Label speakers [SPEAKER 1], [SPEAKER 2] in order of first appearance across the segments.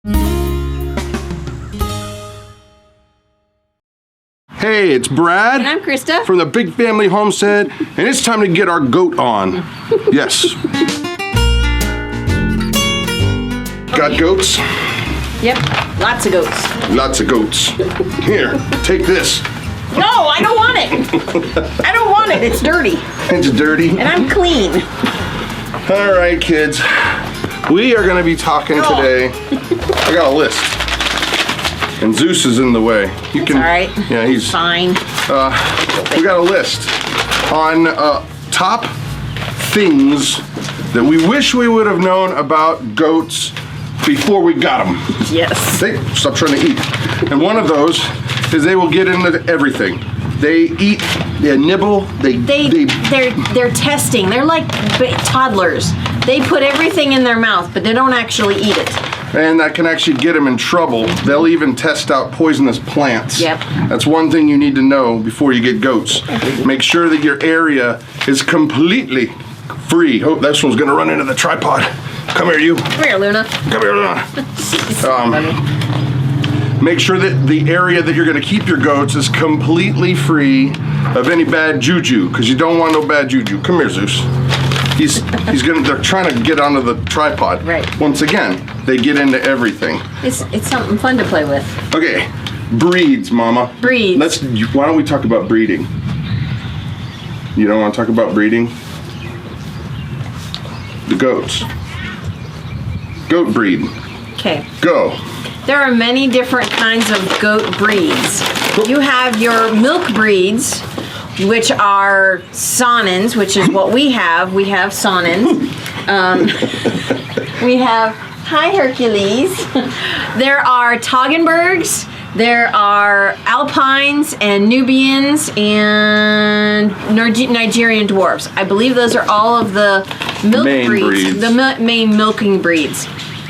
[SPEAKER 1] Hey, it's Brad.
[SPEAKER 2] And I'm Christa.
[SPEAKER 1] From the Big Family Homestead, and it's time to get our goat on. Yes. Got goats?
[SPEAKER 2] Yep, lots of goats.
[SPEAKER 1] Lots of goats. Here, take this.
[SPEAKER 2] No, I don't want it. I don't want it, it's dirty.
[SPEAKER 1] It's dirty.
[SPEAKER 2] And I'm clean.
[SPEAKER 1] All right, kids. We are gonna be talking today. I got a list. And Zeus is in the way. You can.
[SPEAKER 2] All right.
[SPEAKER 1] Yeah, he's
[SPEAKER 2] fine.
[SPEAKER 1] We got a list on top things that we wish we would have known about goats before we got them.
[SPEAKER 2] Yes.
[SPEAKER 1] They stop trying to eat. And one of those is they will get into everything. They eat, they nibble,
[SPEAKER 2] they're testing. They're like toddlers. They put everything in their mouth, but they don't actually eat it.
[SPEAKER 1] And that can actually get them in trouble. They'll even test out poisonous plants.
[SPEAKER 2] Yep.
[SPEAKER 1] That's one thing you need to know before you get goats. Make sure that your area is completely free. Oh, this one's gonna run into the tripod. Come here, you.
[SPEAKER 2] Come here, Luna.
[SPEAKER 1] Come here, Luna. Make sure that the area that you're gonna keep your goats is completely free of any bad juju, because you don't want no bad juju. Come here, Zeus. They're trying to get onto the tripod.
[SPEAKER 2] Right.
[SPEAKER 1] Once again, they get into everything.
[SPEAKER 2] It's something fun to play with.
[SPEAKER 1] Okay, breeds, Mama.
[SPEAKER 2] Breeds.
[SPEAKER 1] Why don't we talk about breeding? You don't want to talk about breeding? The goats. Goat breed.
[SPEAKER 2] Okay.
[SPEAKER 1] Go.
[SPEAKER 2] There are many different kinds of goat breeds. You have your milk breeds, which are Saanens, which is what we have. We have Saanens. We have, hi Hercules. There are Toggenburgs. There are Alpines and Nubians and Nigerian dwarfs. I believe those are all of the milk breeds. The main milking breeds.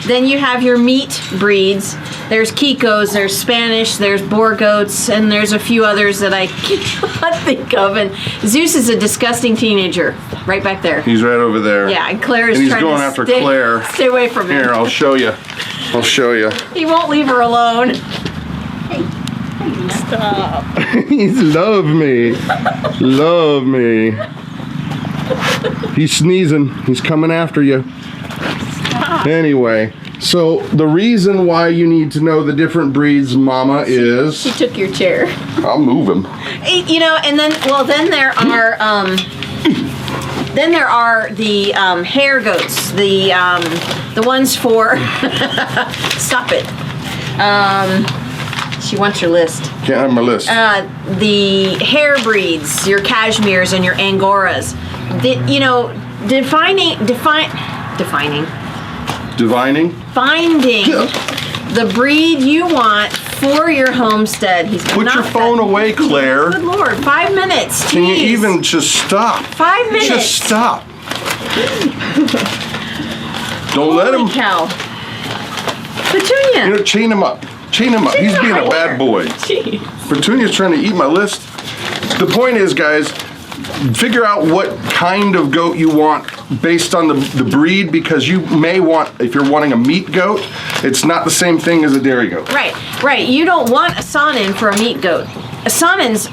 [SPEAKER 2] Then you have your meat breeds. There's Kikos, there's Spanish, there's Boer goats, and there's a few others that I cannot think of. And Zeus is a disgusting teenager, right back there.
[SPEAKER 1] He's right over there.
[SPEAKER 2] Yeah, and Claire is
[SPEAKER 1] and he's
[SPEAKER 2] trying
[SPEAKER 1] going
[SPEAKER 2] to
[SPEAKER 1] after Claire.
[SPEAKER 2] Stay away from him.
[SPEAKER 1] Here, I'll show you. I'll show you.
[SPEAKER 2] He won't leave her alone. Hey, stop.
[SPEAKER 1] He's love me. Love me. He's sneezing. He's coming after you. Stop. Anyway. So the reason why you need to know the different breeds, Mama, is...
[SPEAKER 2] She took your chair.
[SPEAKER 1] I'll move him.
[SPEAKER 2] You know, and then, well, then there are the hair goats, the ones for... Stop it. She wants your list.
[SPEAKER 1] Can't have my list.
[SPEAKER 2] The hair breeds, your cashmeres and your angoras. Finding the breed you want for your homestead.
[SPEAKER 1] Put your phone away, Claire.
[SPEAKER 2] Good Lord, 5 minutes. Jeez.
[SPEAKER 1] Can you even just stop?
[SPEAKER 2] 5 minutes.
[SPEAKER 1] Just stop. Don't let him.
[SPEAKER 2] Cow. Petunia.
[SPEAKER 1] You know, chain him up. Chain him up. He's being a bad boy.
[SPEAKER 2] Jeez.
[SPEAKER 1] Petunia's trying to eat my list. The point is, guys, figure out what kind of goat you want based on the breed, because you may want, if you're wanting a meat goat, it's not the same thing as a dairy goat.
[SPEAKER 2] Right. You don't want a Saanen for a meat goat. Saanens,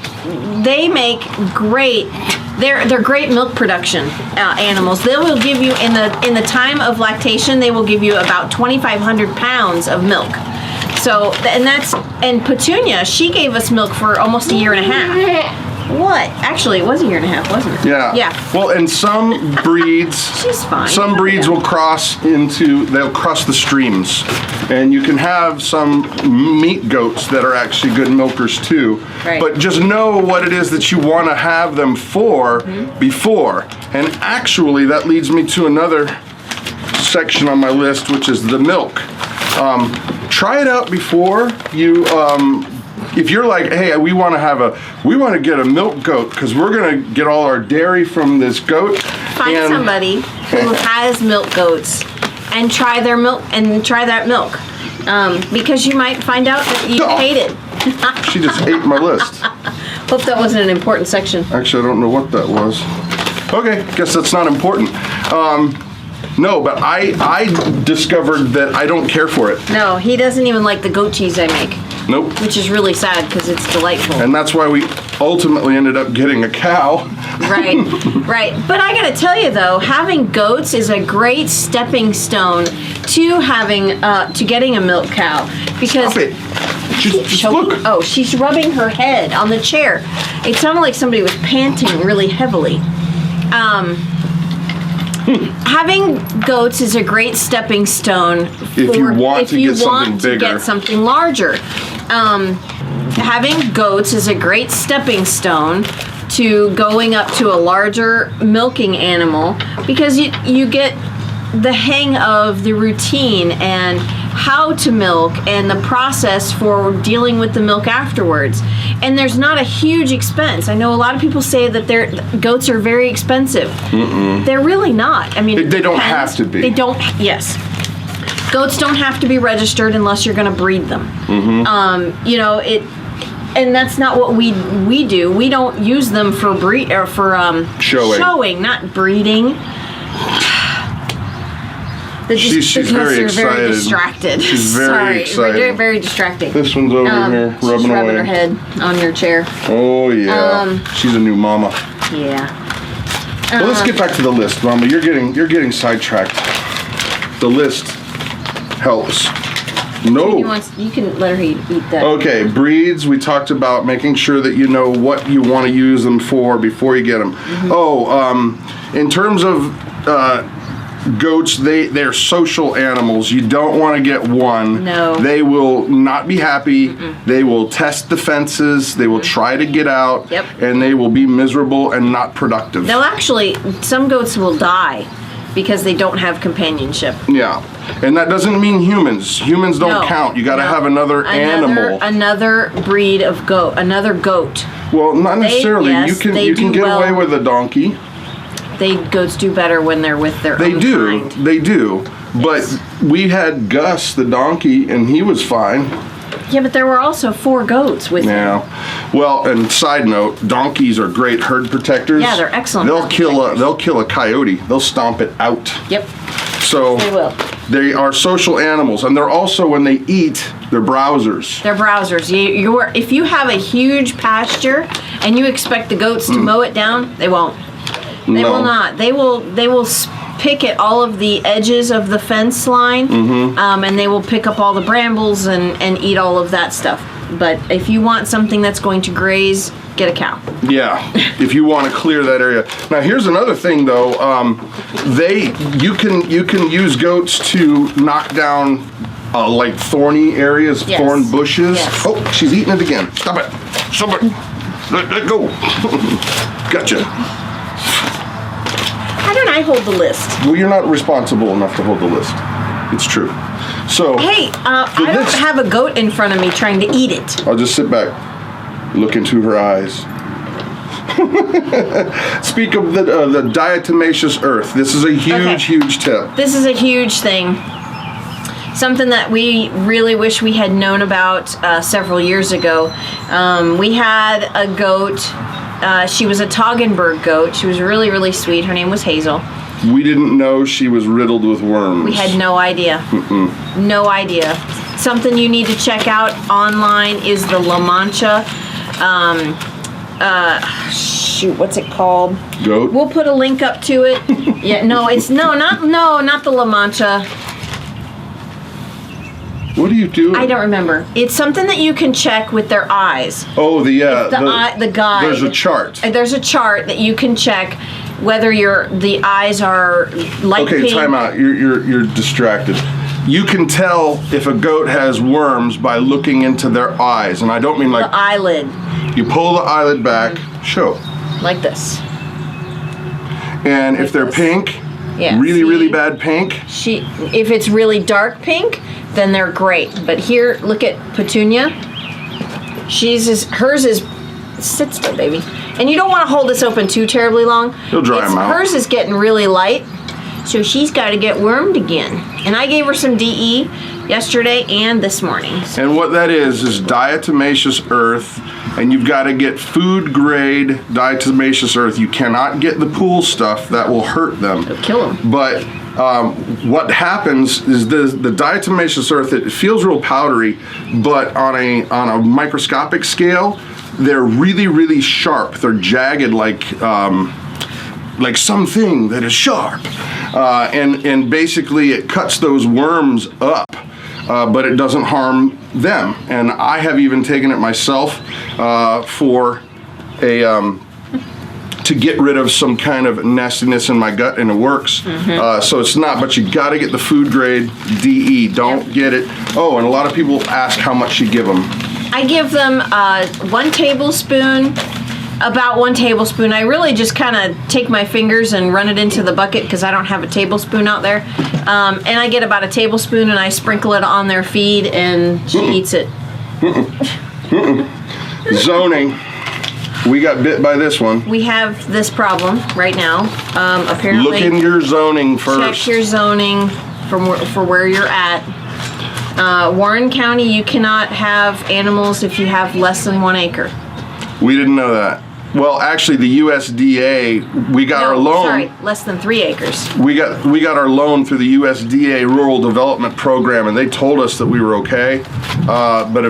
[SPEAKER 2] they make great. They're great milk production animals. They will give you in the time of lactation. They will give you about 2,500 pounds of milk. So and Petunia, she gave us milk for almost a year and a half. What? Actually, it was a year and a half, wasn't it?
[SPEAKER 1] Yeah.
[SPEAKER 2] Yeah.
[SPEAKER 1] Well, and some breeds,
[SPEAKER 2] she's fine.
[SPEAKER 1] Some breeds will cross the streams, and you can have some meat goats that are actually good milkers too.
[SPEAKER 2] Right.
[SPEAKER 1] But just know what it is that you want to have them for before. And actually, that leads me to another section on my list, which is the milk. Try it out before you. If you're like, hey, we want to get a milk goat because we're gonna get all our dairy from this goat.
[SPEAKER 2] Find somebody who has milk goats and try their milk and try that milk, because you might find out that you hate it.
[SPEAKER 1] She just ate my list.
[SPEAKER 2] Hope that wasn't an important section.
[SPEAKER 1] Actually, I don't know what that was. Okay, guess that's not important. No, but I discovered that I don't care for it.
[SPEAKER 2] No, he doesn't even like the goat cheese I make.
[SPEAKER 1] Nope.
[SPEAKER 2] Which is really sad because it's delightful.
[SPEAKER 1] And that's why we ultimately ended up getting a cow.
[SPEAKER 2] Right, right. But I gotta tell you though, having goats is a great stepping stone to having to getting a milk cow because.
[SPEAKER 1] Stop it. Just look.
[SPEAKER 2] Oh, she's rubbing her head on the chair. It sounded like somebody was panting really heavily. Having goats is a great stepping stone
[SPEAKER 1] if you want to
[SPEAKER 2] get something larger. Having goats is a great stepping stone to going up to a larger milking animal because you get the hang of the routine and how to milk and the process for dealing with the milk afterwards. And there's not a huge expense. I know a lot of people say that goats are very expensive. They're really not. I mean,
[SPEAKER 1] they don't have to be.
[SPEAKER 2] They don't. Yes. Goats don't have to be registered unless you're going to breed them. You know it. And that's not what we do. We don't use them for showing, not breeding.
[SPEAKER 1] She's very excited.
[SPEAKER 2] Very distracted.
[SPEAKER 1] She's very excited.
[SPEAKER 2] Very, very distracting.
[SPEAKER 1] This one's over here rubbing away.
[SPEAKER 2] Her head on your chair.
[SPEAKER 1] Oh yeah. She's a new mama.
[SPEAKER 2] Yeah.
[SPEAKER 1] Well, let's get back to the list, Mama. You're getting sidetracked. The list helps. No.
[SPEAKER 2] You can let her eat that.
[SPEAKER 1] Okay, breeds. We talked about making sure that you know what you want to use them for before you get them. In terms of goats, they're social animals. You don't want to get one.
[SPEAKER 2] No.
[SPEAKER 1] They will not be happy. They will test the fences. They will try to get out.
[SPEAKER 2] Yep.
[SPEAKER 1] And they will be miserable and not productive.
[SPEAKER 2] They'll actually, some goats will die because they don't have companionship.
[SPEAKER 1] Yeah. And that doesn't mean humans. Humans don't count. You got to have another animal.
[SPEAKER 2] Another breed of goat. Another goat.
[SPEAKER 1] Well, not necessarily.
[SPEAKER 2] Yes,
[SPEAKER 1] you can get away with a donkey.
[SPEAKER 2] Goats do better when they're with their own kind.
[SPEAKER 1] They do. But we had Gus, the donkey, and he was fine.
[SPEAKER 2] Yeah, but there were also 4 goats with him.
[SPEAKER 1] Yeah. Well, and side note, donkeys are great herd protectors.
[SPEAKER 2] Yeah, they're excellent.
[SPEAKER 1] They'll kill a coyote. They'll stomp it out.
[SPEAKER 2] Yep.
[SPEAKER 1] So
[SPEAKER 2] they will.
[SPEAKER 1] They are social animals, and they're also, when they eat, they're browsers.
[SPEAKER 2] They're browsers. If you have a huge pasture and you expect the goats to mow it down, they won't. They will not. They will pick at all of the edges of the fence line, and they will pick up all the brambles and eat all of that stuff. But if you want something that's going to graze, get a cow.
[SPEAKER 1] Yeah, if you want to clear that area. Now here's another thing though. You can use goats to knock down like thorny areas, thorn bushes.
[SPEAKER 2] Yes.
[SPEAKER 1] Oh, she's eating it again. Stop it. Stop it. Let go. Gotcha.
[SPEAKER 2] How don't I hold the list?
[SPEAKER 1] Well, you're not responsible enough to hold the list. It's true. So.
[SPEAKER 2] Hey, I don't have a goat in front of me trying to eat it.
[SPEAKER 1] I'll just sit back, look into her eyes. Speak of the diatomaceous earth. This is a huge tip.
[SPEAKER 2] This is a huge thing. Something that we really wish we had known about several years ago. We had a goat. She was a Toggenburg goat. She was really, really sweet. Her name was Hazel.
[SPEAKER 1] We didn't know she was riddled with worms.
[SPEAKER 2] We had no idea. No idea. Something you need to check out online is the La Mancha. What's it called?
[SPEAKER 1] Goat?
[SPEAKER 2] We'll put a link up to it. Yeah, not the La Mancha.
[SPEAKER 1] What are you doing?
[SPEAKER 2] I don't remember. It's something that you can check with their eyes.
[SPEAKER 1] Oh, the
[SPEAKER 2] guide.
[SPEAKER 1] There's a chart.
[SPEAKER 2] There's a chart that you can check whether the eyes are light pink.
[SPEAKER 1] Okay, time out. You're distracted. You can tell if a goat has worms by looking into their eyes, and I don't mean like
[SPEAKER 2] the eyelid.
[SPEAKER 1] You pull the eyelid back. Show.
[SPEAKER 2] Like this.
[SPEAKER 1] And like if they're pink, really bad pink.
[SPEAKER 2] If it's really dark pink, then they're great. But here, look at Petunia. Hers is, sit still, baby. And you don't want to hold this open too terribly long.
[SPEAKER 1] You'll dry them out.
[SPEAKER 2] Hers is getting really light, so she's got to get wormed again. And I gave her some DE yesterday and this morning.
[SPEAKER 1] And what that is diatomaceous earth, and you've got to get food grade diatomaceous earth. You cannot get the pool stuff, that will hurt them.
[SPEAKER 2] It'll kill them.
[SPEAKER 1] But what happens is the diatomaceous earth, it feels real powdery, but on a microscopic scale, they're really, really sharp. They're jagged like something that is sharp. And basically it cuts those worms up, but it doesn't harm them. And I have even taken it myself for to get rid of some kind of nastiness in my gut, and it works. So it's not, but you got to get the food grade DE. Don't get it. Oh, and a lot of people ask how much you give them.
[SPEAKER 2] I give them 1 tablespoon, about 1 tablespoon. I really just kind of take my fingers and run it into the bucket because I don't have a tablespoon out there. And I get about a tablespoon and I sprinkle it on their feed and she eats it.
[SPEAKER 1] Zoning. We got bit by this one.
[SPEAKER 2] We have this problem right now. Apparently,
[SPEAKER 1] look in your zoning first.
[SPEAKER 2] Check your zoning for where you're at. Warren County, you cannot have animals if you have less than 1 acre.
[SPEAKER 1] We didn't know that. Well, actually, the USDA, we got our loan.
[SPEAKER 2] Sorry, less than 3 acres.
[SPEAKER 1] We got our loan through the USDA Rural Development Program, and they told us that we were okay. But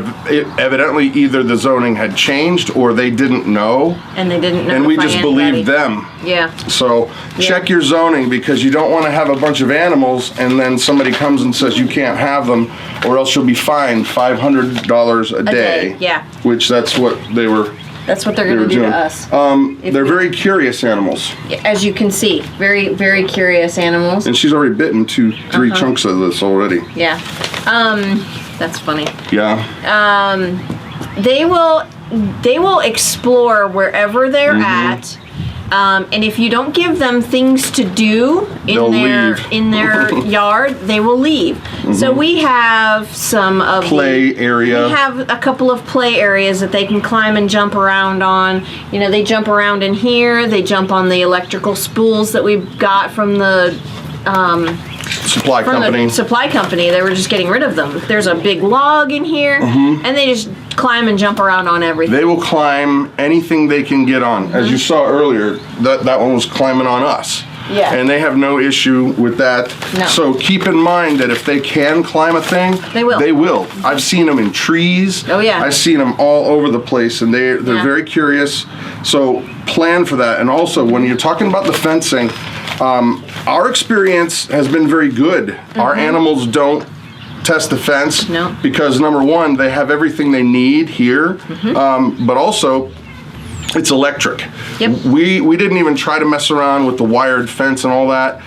[SPEAKER 1] evidently, either the zoning had changed or they didn't know.
[SPEAKER 2] And they didn't know.
[SPEAKER 1] And we just believed them.
[SPEAKER 2] Yeah.
[SPEAKER 1] So check your zoning, because you don't want to have a bunch of animals and then somebody comes and says you can't have them, or else you'll be fined $500 a day.
[SPEAKER 2] Yeah.
[SPEAKER 1] Which that's what they were.
[SPEAKER 2] That's what they're going to do to us.
[SPEAKER 1] They're very curious animals.
[SPEAKER 2] As you can see, very, very curious animals.
[SPEAKER 1] And she's already bitten 2-3 chunks of this already.
[SPEAKER 2] Yeah. That's funny.
[SPEAKER 1] Yeah.
[SPEAKER 2] They will explore wherever they're at. And if you don't give them things to do in their yard, they will leave. So we have some of
[SPEAKER 1] play area.
[SPEAKER 2] We have a couple of play areas that they can climb and jump around on. You know, they jump around in here. They jump on the electrical spools that we got from the
[SPEAKER 1] supply company.
[SPEAKER 2] They were just getting rid of them. There's a big log in here, and they just climb and jump around on everything.
[SPEAKER 1] They will climb anything they can get on. As you saw earlier, that one was climbing on us.
[SPEAKER 2] Yeah.
[SPEAKER 1] And they have no issue with that.
[SPEAKER 2] No.
[SPEAKER 1] So keep in mind that if they can climb a thing,
[SPEAKER 2] they will.
[SPEAKER 1] They will. I've seen them in trees.
[SPEAKER 2] Oh yeah.
[SPEAKER 1] I've seen them all over the place, and they're very curious. So plan for that. And also, when you're talking about the fencing, our experience has been very good. Our animals don't test the fence because, number one, they have everything they need here, but also it's electric.
[SPEAKER 2] Yep.
[SPEAKER 1] We didn't even try to mess around with the wired fence and all that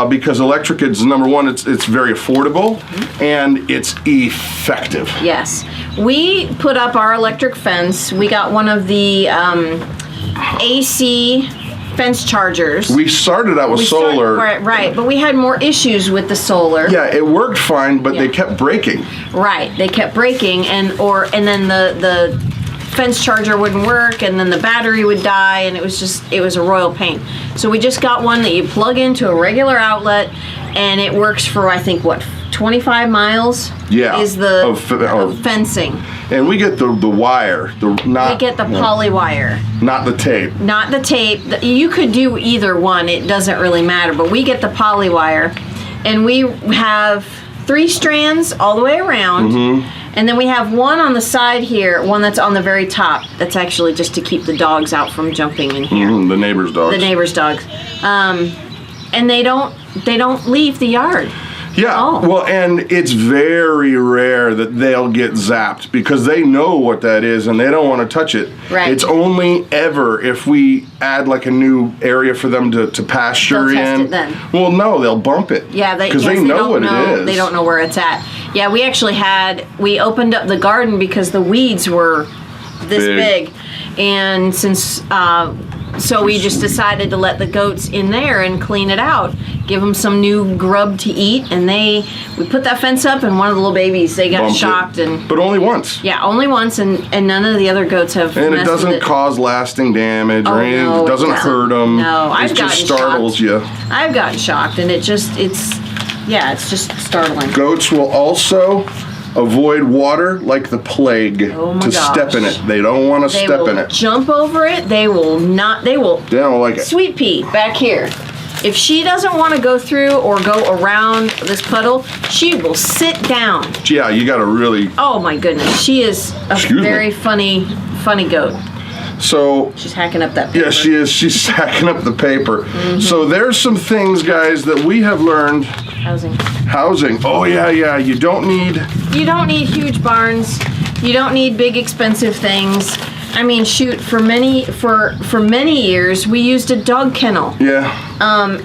[SPEAKER 1] because electric is, number one, it's very affordable and it's effective.
[SPEAKER 2] Yes. We put up our electric fence. We got one of the AC fence chargers.
[SPEAKER 1] We started out with solar.
[SPEAKER 2] Right, but we had more issues with the solar.
[SPEAKER 1] Yeah, it worked fine, but they kept breaking.
[SPEAKER 2] Right, they kept breaking, and then the fence charger wouldn't work, and then the battery would die, and it was a royal pain. So we just got one that you plug into a regular outlet, and it works for, I think, 25 miles?
[SPEAKER 1] Yeah.
[SPEAKER 2] Is the fencing.
[SPEAKER 1] And we get the wire. We
[SPEAKER 2] get the poly wire.
[SPEAKER 1] Not the tape.
[SPEAKER 2] Not the tape. You could do either one. It doesn't really matter. But we get the poly wire. And we have 3 strands all the way around. And then we have one on the side here, one that's on the very top. That's actually just to keep the dogs out from jumping in here.
[SPEAKER 1] The neighbor's dogs.
[SPEAKER 2] The neighbor's dogs. And they don't leave the yard.
[SPEAKER 1] Yeah, well, and it's very rare that they'll get zapped because they know what that is and they don't want to touch it.
[SPEAKER 2] Right.
[SPEAKER 1] It's only ever if we add like a new area for them to pasture
[SPEAKER 2] They'll test
[SPEAKER 1] in.
[SPEAKER 2] it then.
[SPEAKER 1] Well, no, they'll bump it.
[SPEAKER 2] Yeah,
[SPEAKER 1] because they know what it is.
[SPEAKER 2] They don't know where it's at. Yeah, we actually we opened up the garden because the weeds were this big. And since so we just decided to let the goats in there and clean it out, give them some new grub to eat, and we put that fence up, and one of the little babies, they got
[SPEAKER 1] Bumped
[SPEAKER 2] shocked.
[SPEAKER 1] But only once.
[SPEAKER 2] Yeah, only once, and none of the other goats have
[SPEAKER 1] And it doesn't cause lasting damage or anything.
[SPEAKER 2] No,
[SPEAKER 1] it doesn't hurt them.
[SPEAKER 2] No,
[SPEAKER 1] It just startles you.
[SPEAKER 2] I've gotten shocked, and Yeah, it's just startling.
[SPEAKER 1] Goats will also avoid water like the plague
[SPEAKER 2] Oh my
[SPEAKER 1] to
[SPEAKER 2] gosh.
[SPEAKER 1] step in it. They don't want to
[SPEAKER 2] They
[SPEAKER 1] step
[SPEAKER 2] will
[SPEAKER 1] in it.
[SPEAKER 2] jump over it. They will not.
[SPEAKER 1] They don't like it.
[SPEAKER 2] Sweet pea back here. If she doesn't want to go through or go around this puddle, she will sit down.
[SPEAKER 1] Yeah, you got to really.
[SPEAKER 2] Oh my goodness, she is a very funny goat.
[SPEAKER 1] So
[SPEAKER 2] She's hacking up that paper.
[SPEAKER 1] yeah, she is. She's hacking up the paper. So there's some things, guys, that we have learned. Housing. Oh yeah. You don't need
[SPEAKER 2] huge barns. You don't need big expensive things. I mean, shoot, for many years we used a dog kennel.
[SPEAKER 1] Yeah.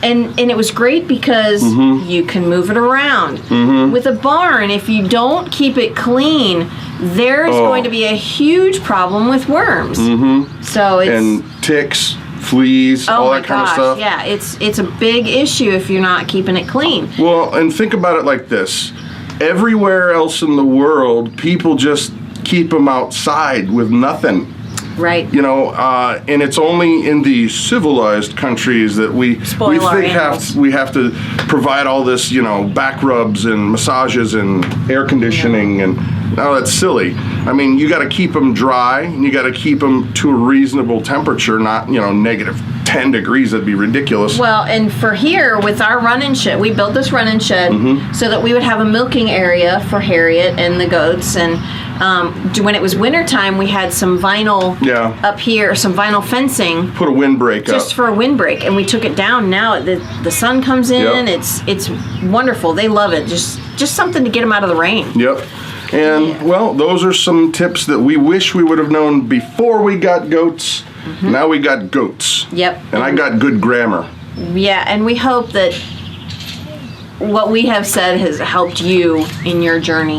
[SPEAKER 2] And it was great because you can move it around. With a barn, if you don't keep it clean, there's going to be a huge problem with worms. So it's
[SPEAKER 1] and ticks, fleas, all that kind of stuff.
[SPEAKER 2] Yeah, it's a big issue if you're not keeping it clean.
[SPEAKER 1] Well, and think about it like this. Everywhere else in the world, people just keep them outside with nothing.
[SPEAKER 2] Right.
[SPEAKER 1] You know, and it's only in the civilized countries that we have to provide all this, you know, back rubs and massages and air conditioning and that's silly. I mean, you got to keep them dry and you got to keep them to a reasonable temperature, not, you know, negative 10 degrees. That'd be ridiculous.
[SPEAKER 2] Well, and for here with our run-in shed, we built this run-in shed so that we would have a milking area for Harriet and the goats. And when it was wintertime, we had some vinyl up here, some vinyl fencing.
[SPEAKER 1] Put a windbreak
[SPEAKER 2] just
[SPEAKER 1] up.
[SPEAKER 2] for a windbreak, and we took it down. Now the sun comes in. It's wonderful. They love it. Just something to get them out of the rain.
[SPEAKER 1] Yep. And well, those are some tips that we wish we would have known before we got goats. Now we got goats.
[SPEAKER 2] Yep.
[SPEAKER 1] And I got good grammar.
[SPEAKER 2] Yeah, and we hope that what we have said has helped you in your journey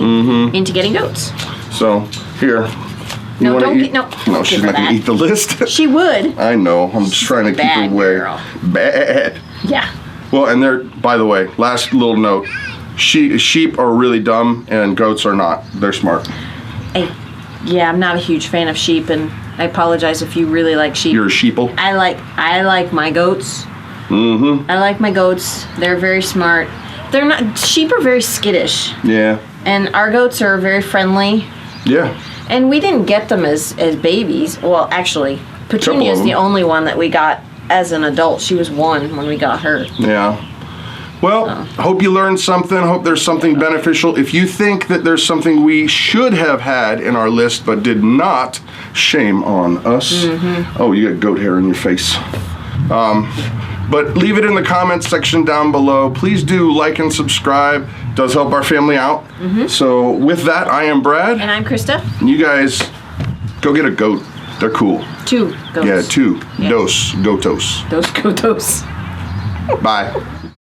[SPEAKER 2] into getting goats.
[SPEAKER 1] So, here.
[SPEAKER 2] No,
[SPEAKER 1] wanna
[SPEAKER 2] don't
[SPEAKER 1] eat?
[SPEAKER 2] get, no.
[SPEAKER 1] No, she's not going to eat the list.
[SPEAKER 2] She would.
[SPEAKER 1] I know. I'm just trying to keep her away.
[SPEAKER 2] Girl.
[SPEAKER 1] Bad.
[SPEAKER 2] Yeah.
[SPEAKER 1] Well, and they're, by the way, last little note. Sheep are really dumb and goats are not. They're smart.
[SPEAKER 2] Yeah, I'm not a huge fan of sheep, and I apologize if you really like sheep.
[SPEAKER 1] You're a sheeple?
[SPEAKER 2] I like my goats. I like my goats. They're very smart. They're not. Sheep are very skittish.
[SPEAKER 1] Yeah.
[SPEAKER 2] And our goats are very friendly.
[SPEAKER 1] Yeah.
[SPEAKER 2] And we didn't get them as babies. Well, actually, Petunia's the only one that we got as an adult. She was 1 when we got her.
[SPEAKER 1] Yeah. Well, hope you learned something. Hope there's something beneficial. If you think that there's something we should have had in our list but did not, shame on us. Oh, you got goat hair in your face. But leave it in the comments section down below. Please do like and subscribe. It does help our family out. So with that, I am Brad.
[SPEAKER 2] And I'm Krista.
[SPEAKER 1] And you guys, go get a goat. They're cool.
[SPEAKER 2] 2 goats.
[SPEAKER 1] Yeah, 2.
[SPEAKER 2] Yeah.
[SPEAKER 1] Dos. Goatos.
[SPEAKER 2] Dos goatos.
[SPEAKER 1] Bye.